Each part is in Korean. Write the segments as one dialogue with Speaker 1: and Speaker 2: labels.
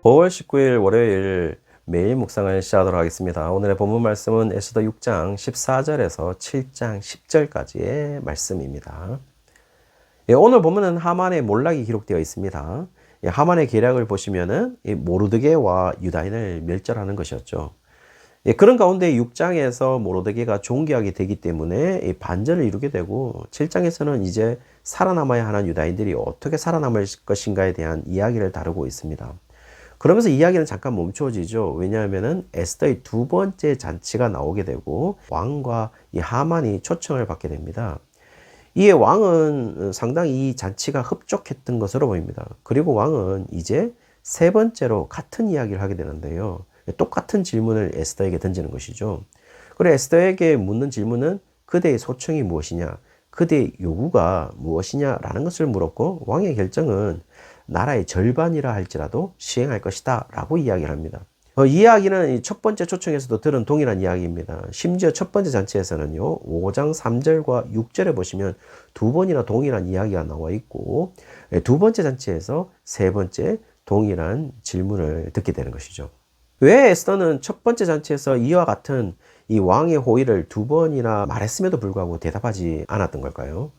Speaker 1: 5월 19일 월요일 매일 묵상을 시작하도록 하겠습니다. 오늘의 본문 말씀은 에스더 6장 14절에서 7장 10절까지의 말씀입니다. 오늘 본문은 하만의 몰락이 기록되어 있습니다. 하만의 계략을 보시면은 모르드게와 유다인을 멸절하는 것이었죠. 그런 가운데 6장에서 모르드게가 존귀하게 되기 때문에 반전을 이루게 되고 7장에서는 이제 살아남아야 하는 유다인들이 어떻게 살아남을 것인가에 대한 이야기를 다루고 있습니다. 그러면서 이야기는 잠깐 멈춰지죠. 왜냐하면은 에스더의 두 번째 잔치가 나오게 되고 왕과 이 하만이 초청을 받게 됩니다. 이에 왕은 상당히 이 잔치가 흡족했던 것으로 보입니다. 그리고 왕은 이제 세 번째로 같은 이야기를 하게 되는데요. 똑같은 질문을 에스더에게 던지는 것이죠. 그리고 에스더에게 묻는 질문은 그대의 소청이 무엇이냐, 그대의 요구가 무엇이냐라는 것을 물었고 왕의 결정은 나라의 절반이라 할지라도 시행할 것이다 라고 이야기를 합니다. 이 이야기는 첫 번째 초청에서도 들은 동일한 이야기입니다. 심지어 첫 번째 잔치에서는요 5장 3절과 6절에 보시면 두 번이나 동일한 이야기가 나와 있고 두 번째 잔치에서 세 번째 동일한 질문을 듣게 되는 것이죠. 왜 에스더는 첫 번째 잔치에서 이와 같은 이 왕의 호의를 두 번이나 말했음에도 불구하고 대답하지 않았던 걸까요?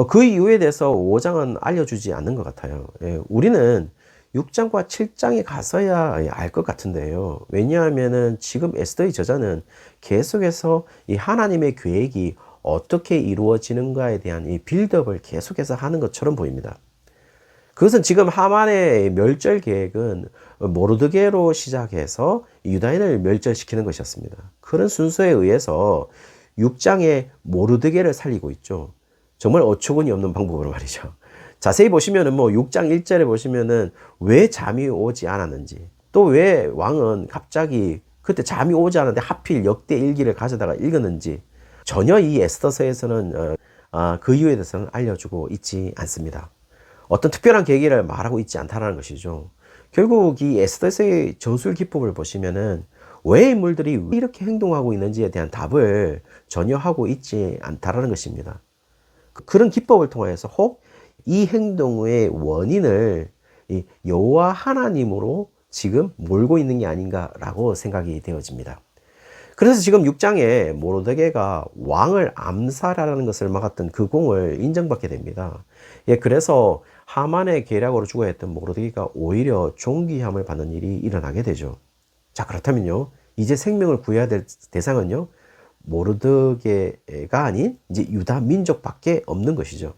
Speaker 1: 그 이유에 대해서 5장은 알려주지 않는 것 같아요. 우리는 6장과 7장에 가서야 알 것 같은데요. 왜냐하면은 지금 에스더의 저자는 계속해서 이 하나님의 계획이 어떻게 이루어지는가에 대한 이 빌드업을 계속해서 하는 것처럼 보입니다. 그것은 지금 하만의 멸절 계획은 모르드게로 시작해서 유다인을 멸절시키는 것이었습니다. 그런 순서에 의해서 6장에 모르드게를 살리고 있죠. 정말 어처구니 없는 방법으로 말이죠. 자세히 보시면은 6장 1절에 보시면은 왜 잠이 오지 않았는지, 또 왜 왕은 갑자기 그때 잠이 오지 않았는데 하필 역대 일기를 가져다가 읽었는지 전혀 이 에스더서에서는 그 이유에 대해서는 알려주고 있지 않습니다. 어떤 특별한 계기를 말하고 있지 않다는 것이죠. 결국 이 에스더서의 저술 기법을 보시면은 왜 인물들이 이렇게 행동하고 있는지에 대한 답을 전혀 하고 있지 않다는 것입니다. 그런 기법을 통해서 혹 이 행동의 원인을 여호와 하나님으로 지금 몰고 있는 게 아닌가라고 생각이 되어집니다. 그래서 지금 6장에 모르드게가 왕을 암살하라는 것을 막았던 그 공을 인정받게 됩니다. 그래서 하만의 계략으로 죽어야 했던 모르드게가 오히려 존귀함을 받는 일이 일어나게 되죠. 자, 그렇다면요, 이제 생명을 구해야 될 대상은요, 모르드게가 아닌 이제 유다 민족밖에 없는 것이죠.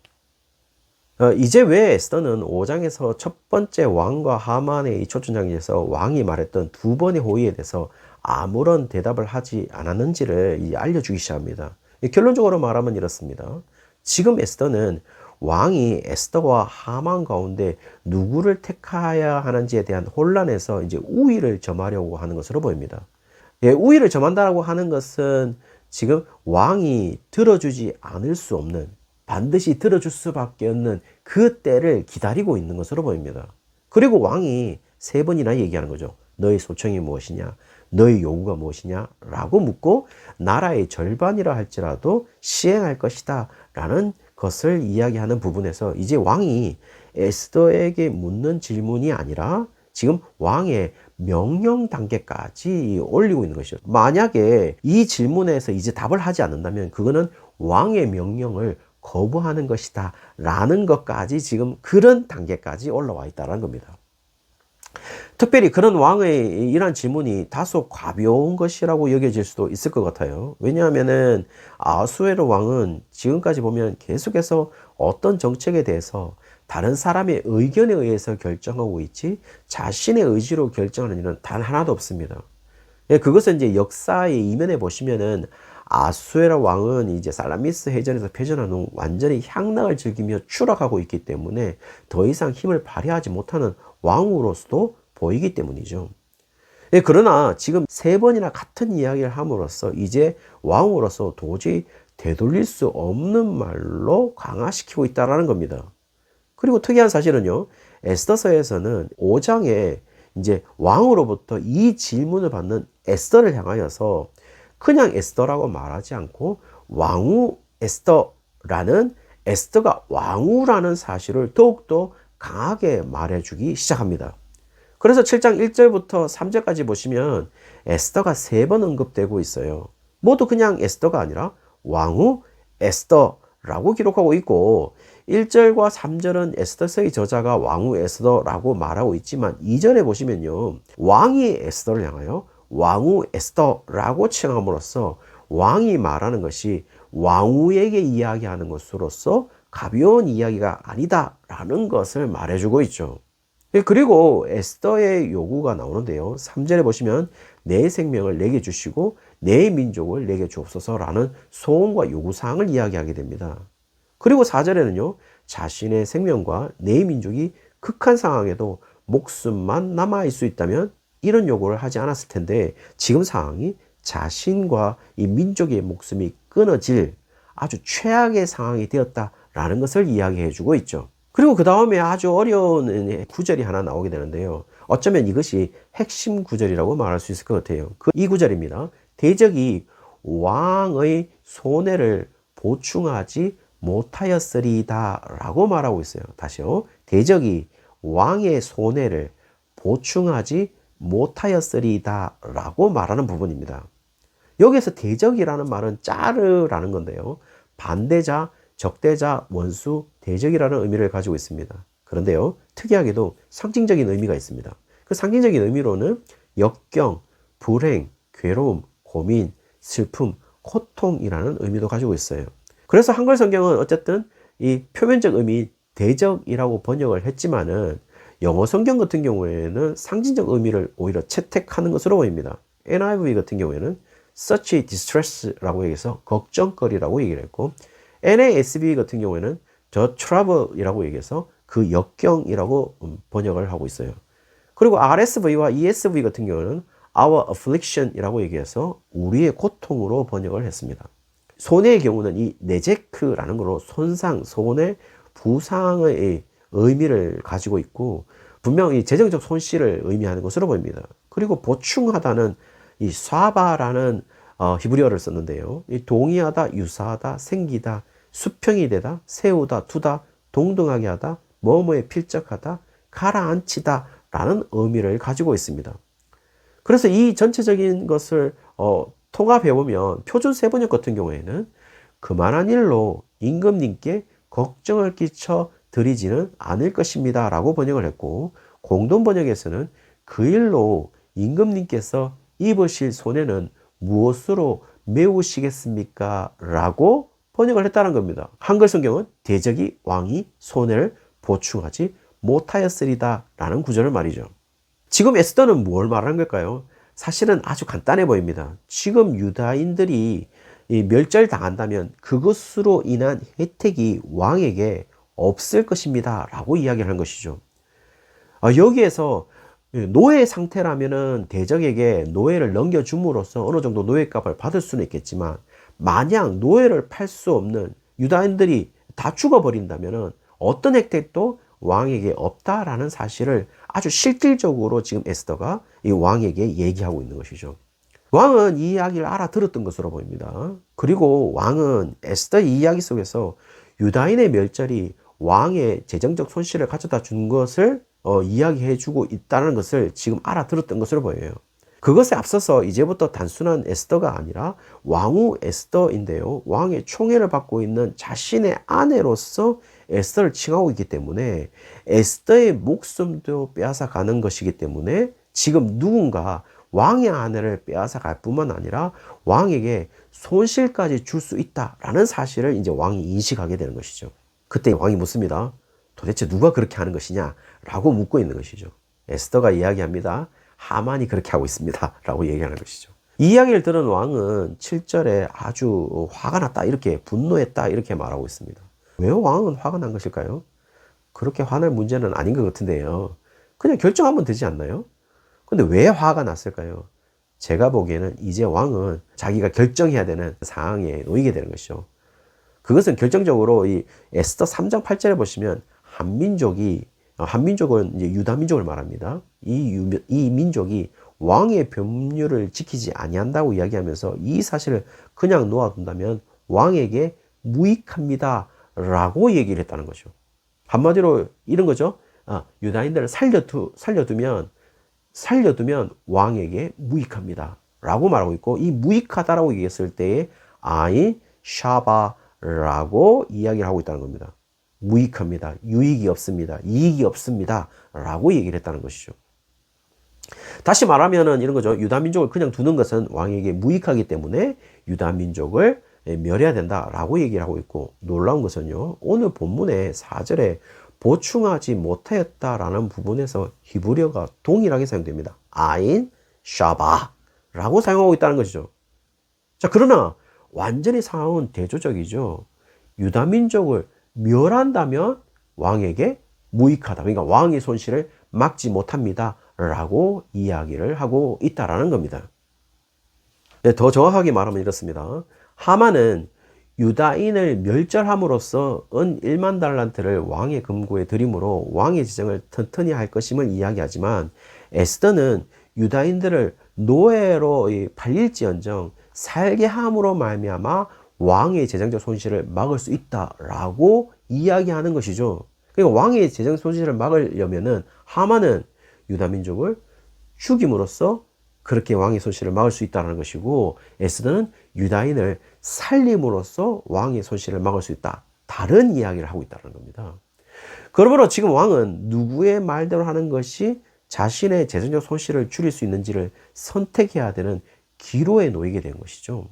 Speaker 1: 이제 왜 에스더는 5장에서 첫 번째 왕과 하만의 이 초청장에서 왕이 말했던 두 번의 호의에 대해서 아무런 대답을 하지 않았는지를 알려주기 시작합니다. 결론적으로 말하면 이렇습니다. 지금 에스더는 왕이 에스더와 하만 가운데 누구를 택해야 하는지에 대한 혼란에서 이제 우위를 점하려고 하는 것으로 보입니다. 우위를 점한다고 하는 것은 지금 왕이 들어주지 않을 수 없는, 반드시 들어줄 수밖에 없는 그 때를 기다리고 있는 것으로 보입니다. 그리고 왕이 세 번이나 얘기하는 거죠. 너의 소청이 무엇이냐? 너의 요구가 무엇이냐? 라고 묻고 나라의 절반이라 할지라도 시행할 것이다 라는 것을 이야기하는 부분에서 이제 왕이 에스더에게 묻는 질문이 아니라 지금 왕의 명령 단계까지 올리고 있는 것이죠. 만약에 이 질문에서 이제 답을 하지 않는다면 그거는 왕의 명령을 거부하는 것이다 라는 것까지 지금 그런 단계까지 올라와 있다는 겁니다. 특별히 그런 왕의 이러한 질문이 다소 가벼운 것이라고 여겨질 수도 있을 것 같아요. 왜냐하면은 아수에로 왕은 지금까지 보면 계속해서 어떤 정책에 대해서 다른 사람의 의견에 의해서 결정하고 있지 자신의 의지로 결정하는 일은 단 하나도 없습니다. 그것은 이제 역사의 이면에 보시면은 아수에라 왕은 이제 살라미스 해전에서 패전한 후 완전히 향락을 즐기며 추락하고 있기 때문에 더 이상 힘을 발휘하지 못하는 왕으로서도 보이기 때문이죠. 그러나 지금 세 번이나 같은 이야기를 함으로써 이제 왕으로서 도저히 되돌릴 수 없는 말로 강화시키고 있다는 겁니다. 그리고 특이한 사실은요, 에스더서에서는 5장에 이제 왕으로부터 이 질문을 받는 에스더를 향하여서 그냥 에스더라고 말하지 않고 왕후 에스더라는, 에스더가 왕후라는 사실을 더욱더 강하게 말해주기 시작합니다. 그래서 7장 1절부터 3절까지 보시면 에스더가 3번 언급되고 있어요. 모두 그냥 에스더가 아니라 왕후 에스더라고 기록하고 있고 1절과 3절은 에스더서의 저자가 왕후 에스더라고 말하고 있지만 2절에 보시면요. 왕이 에스더를 향하여 왕후 에스더라고 칭함으로써 왕이 말하는 것이 왕후에게 이야기하는 것으로서 가벼운 이야기가 아니다라는 것을 말해주고 있죠. 그리고 에스더의 요구가 나오는데요. 3절에 보시면 내 생명을 내게 주시고 내 민족을 내게 주옵소서라는 소원과 요구사항을 이야기하게 됩니다. 그리고 4절에는요. 자신의 생명과 내 민족이 극한 상황에도 목숨만 남아있을 수 있다면 이런 요구를 하지 않았을 텐데 지금 상황이 자신과 이 민족의 목숨이 끊어질 아주 최악의 상황이 되었다라는 것을 이야기해 주고 있죠. 그리고 그 다음에 아주 어려운 구절이 하나 나오게 되는데요. 어쩌면 이것이 핵심 구절이라고 말할 수 있을 것 같아요. 이 구절입니다. 대적이 왕의 손해를 보충하지 못하였으리다 라고 말하고 있어요. 다시요. 대적이 왕의 손해를 보충하지 못하였으리다 라고 말하는 부분입니다. 여기에서 대적이라는 말은 짜르라는 건데요. 반대자, 적대자, 원수, 대적이라는 의미를 가지고 있습니다. 그런데요, 특이하게도 상징적인 의미가 있습니다. 그 상징적인 의미로는 역경, 불행, 괴로움, 고민, 슬픔, 고통이라는 의미도 가지고 있어요. 그래서 한글 성경은 어쨌든 이 표면적 의미 대적이라고 번역을 했지만은 영어 성경 같은 경우에는 상징적 의미를 오히려 채택하는 것으로 보입니다. NIV 같은 경우에는 such distress라고 얘기해서 걱정거리라고 얘기를 했고 NASB 같은 경우에는 the trouble이라고 얘기해서 그 역경이라고 번역을 하고 있어요. 그리고 RSV와 ESV 같은 경우는 our affliction이라고 얘기해서 우리의 고통으로 번역을 했습니다. 손해의 경우는 이 네제크라는 거로 손상, 손해, 부상의 의미를 가지고 있고 분명히 재정적 손실을 의미하는 것으로 보입니다. 그리고 보충하다는 이 쏴바라는 히브리어를 썼는데요. 이 동의하다, 유사하다, 생기다, 수평이 되다, 세우다, 두다, 동등하게 하다, 뭐뭐에 필적하다, 가라앉히다 라는 의미를 가지고 있습니다. 그래서 이 전체적인 것을 통합해보면 표준 세번역 같은 경우에는 그만한 일로 임금님께 걱정을 끼쳐 드리지는 않을 것입니다 라고 번역을 했고 공동 번역에서는 그 일로 임금님께서 입으실 손해는 무엇으로 메우시겠습니까? 라고 번역을 했다는 겁니다. 한글 성경은 대적이 왕이 손해를 보충하지 못하였으리다 라는 구절을 말이죠. 지금 에스더는 뭘 말하는 걸까요? 사실은 아주 간단해 보입니다. 지금 유다인들이 멸절당한다면 그것으로 인한 혜택이 왕에게 없을 것입니다 라고 이야기를 한 것이죠. 여기에서 노예 상태라면은 대적에게 노예를 넘겨줌으로써 어느 정도 노예값을 받을 수는 있겠지만 만약 노예를 팔 수 없는 유다인들이 다 죽어버린다면은 어떤 혜택도 왕에게 없다라는 사실을 아주 실질적으로 지금 에스더가 이 왕에게 얘기하고 있는 것이죠. 왕은 이 이야기를 알아들었던 것으로 보입니다. 그리고 왕은 에스더의 이야기 속에서 유다인의 멸절이 왕의 재정적 손실을 가져다 준 것을 이야기해 주고 있다는 것을 지금 알아들었던 것으로 보여요. 그것에 앞서서 이제부터 단순한 에스더가 아니라 왕후 에스더인데요. 왕의 총애를 받고 있는 자신의 아내로서 에스더를 칭하고 있기 때문에 에스더의 목숨도 빼앗아 가는 것이기 때문에 지금 누군가 왕의 아내를 빼앗아 갈 뿐만 아니라 왕에게 손실까지 줄 수 있다라는 사실을 이제 왕이 인식하게 되는 것이죠. 그때 왕이 묻습니다. 도대체 누가 그렇게 하는 것이냐? 라고 묻고 있는 것이죠. 에스더가 이야기합니다. 하만이 그렇게 하고 있습니다. 라고 얘기하는 것이죠. 이 이야기를 들은 왕은 7절에 아주 화가 났다. 이렇게 분노했다. 이렇게 말하고 있습니다. 왜 왕은 화가 난 것일까요? 그렇게 화날 문제는 아닌 것 같은데요. 그냥 결정하면 되지 않나요? 근데 왜 화가 났을까요? 제가 보기에는 이제 왕은 자기가 결정해야 되는 상황에 놓이게 되는 것이죠. 그것은 결정적으로 이 에스더 3장 8절에 보시면 한민족은 이제 유다 민족을 말합니다. 이 민족이 왕의 법률을 지키지 아니한다고 이야기하면서 이 사실을 그냥 놓아둔다면 왕에게 무익합니다 라고 얘기를 했다는 거죠. 한마디로 이런 거죠. 유다인들을 살려두면 살려두면 왕에게 무익합니다 라고 말하고 있고, 이 무익하다라고 얘기했을 때에 아인 샤바라고 이야기를 하고 있다는 겁니다. 무익합니다, 유익이 없습니다, 이익이 없습니다 라고 얘기를 했다는 것이죠. 다시 말하면은 이런 거죠. 유다민족을 그냥 두는 것은 왕에게 무익하기 때문에 유다민족을 멸해야 된다라고 얘기를 하고 있고, 놀라운 것은요, 오늘 본문의 4절에 보충하지 못하였다라는 부분에서 히브리어가 동일하게 사용됩니다. 아인 샤바라고 사용하고 있다는 것이죠. 자, 그러나 완전히 상황은 대조적이죠. 유다민족을 멸한다면 왕에게 무익하다, 그러니까 왕의 손실을 막지 못합니다 라고 이야기를 하고 있다라는 겁니다. 네, 더 정확하게 말하면 이렇습니다. 하만은 유다인을 멸절함으로써 은 1만 달란트를 왕의 금고에 들임으로 왕의 재정을 튼튼히 할 것임을 이야기하지만, 에스더는 유다인들을 노예로 팔릴지언정 살게 함으로 말미암아 왕의 재정적 손실을 막을 수 있다라고 이야기하는 것이죠. 그러니까 왕의 재정 손실을 막으려면은 하만은 유다민족을 죽임으로써 그렇게 왕의 손실을 막을 수 있다는 것이고, 에스더는 유다인을 살림으로써 왕의 손실을 막을 수 있다, 다른 이야기를 하고 있다는 겁니다. 그러므로 지금 왕은 누구의 말대로 하는 것이 자신의 재정적 손실을 줄일 수 있는지를 선택해야 되는 기로에 놓이게 된 것이죠.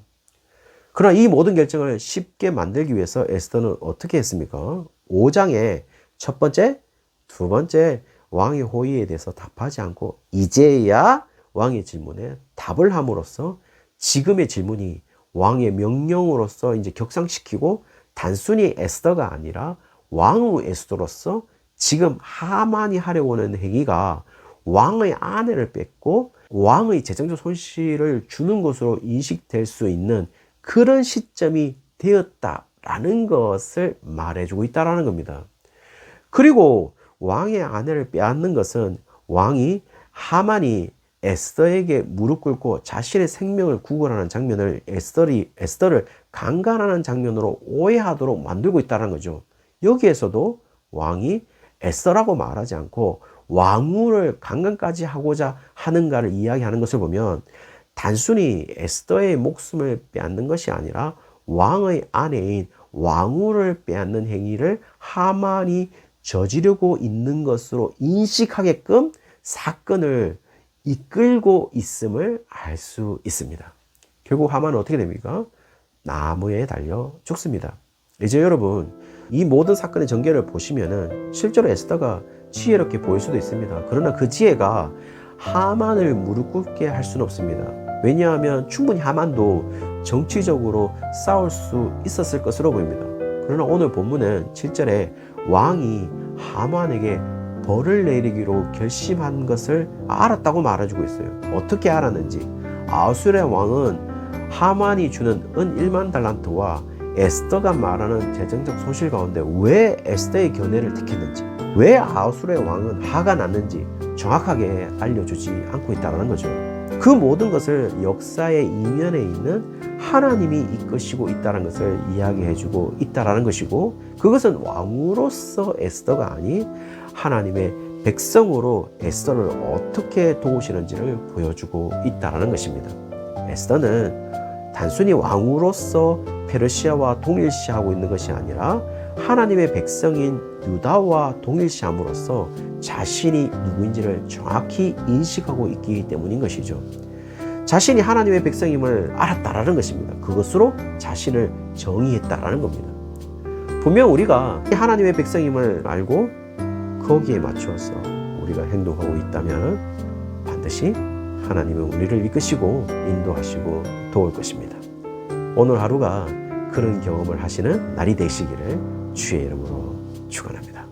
Speaker 1: 그러나 이 모든 결정을 쉽게 만들기 위해서 에스더는 어떻게 했습니까? 5장에 첫 번째, 두 번째 왕의 호의에 대해서 답하지 않고 이제야 왕의 질문에 답을 함으로써 지금의 질문이 왕의 명령으로서 이제 격상시키고, 단순히 에스더가 아니라 왕후 에스더로서 지금 하만이 하려고 하는 행위가 왕의 아내를 뺏고 왕의 재정적 손실을 주는 것으로 인식될 수 있는 그런 시점이 되었다라는 것을 말해주고 있다는 겁니다. 그리고 왕의 아내를 빼앗는 것은 왕이 하만이 에스더에게 무릎 꿇고 자신의 생명을 구걸하는 장면을 에스더를 강간하는 장면으로 오해하도록 만들고 있다는 거죠. 여기에서도 왕이 에스더라고 말하지 않고 왕후를 강간까지 하고자 하는가를 이야기하는 것을 보면, 단순히 에스더의 목숨을 빼앗는 것이 아니라 왕의 아내인 왕후를 빼앗는 행위를 하만이 저지르고 있는 것으로 인식하게끔 사건을 이끌고 있음을 알 수 있습니다. 결국 하만은 어떻게 됩니까? 나무에 달려 죽습니다. 이제 여러분, 이 모든 사건의 전개를 보시면은 실제로 에스더가 지혜롭게 보일 수도 있습니다. 그러나 그 지혜가 하만을 무릎 꿇게 할 수는 없습니다. 왜냐하면 충분히 하만도 정치적으로 싸울 수 있었을 것으로 보입니다. 그러나 오늘 본문은 7절에 왕이 하만에게 벌을 내리기로 결심한 것을 알았다고 말해주고 있어요. 어떻게 알았는지, 아수르의 왕은 하만이 주는 은 1만 달란트와 에스더가 말하는 재정적 손실 가운데 왜 에스더의 견해를 택했는지, 왜 아수르의 왕은 화가 났는지 정확하게 알려주지 않고 있다는 거죠. 그 모든 것을 역사의 이면에 있는 하나님이 이끄시고 있다는 것을 이야기해주고 있다는 것이고, 그것은 왕으로서 에스더가 아닌 하나님의 백성으로 에스더를 어떻게 도우시는지를 보여주고 있다는 것입니다. 에스더는 단순히 왕으로서 페르시아와 동일시하고 있는 것이 아니라 하나님의 백성인 유다와 동일시함으로써 자신이 누구인지를 정확히 인식하고 있기 때문인 것이죠. 자신이 하나님의 백성임을 알았다라는 것입니다. 그것으로 자신을 정의했다라는 겁니다. 분명 우리가 하나님의 백성임을 알고 거기에 맞추어서 우리가 행동하고 있다면 반드시 하나님은 우리를 이끄시고 인도하시고 도울 것입니다. 오늘 하루가 그런 경험을 하시는 날이 되시기를 주의 이름으로 축원합니다.